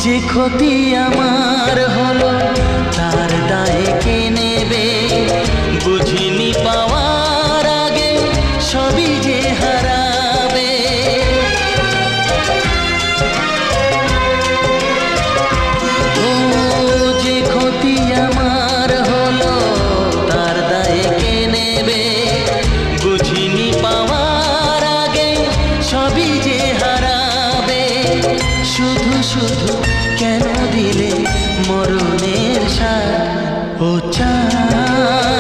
যে ক্ষতি আমার হলো তার দায় কে নেবে? বুঝিনি পাওয়ার আগে সবই যে হারাবে। ও যে ক্ষতি আমার হলো তার দায় কে নেবে? বুঝিনি পাওয়ার আগে সবই যে হারাবে। শুধু শুধু কেন দিলে মরণের সাথ? ও চাঁদ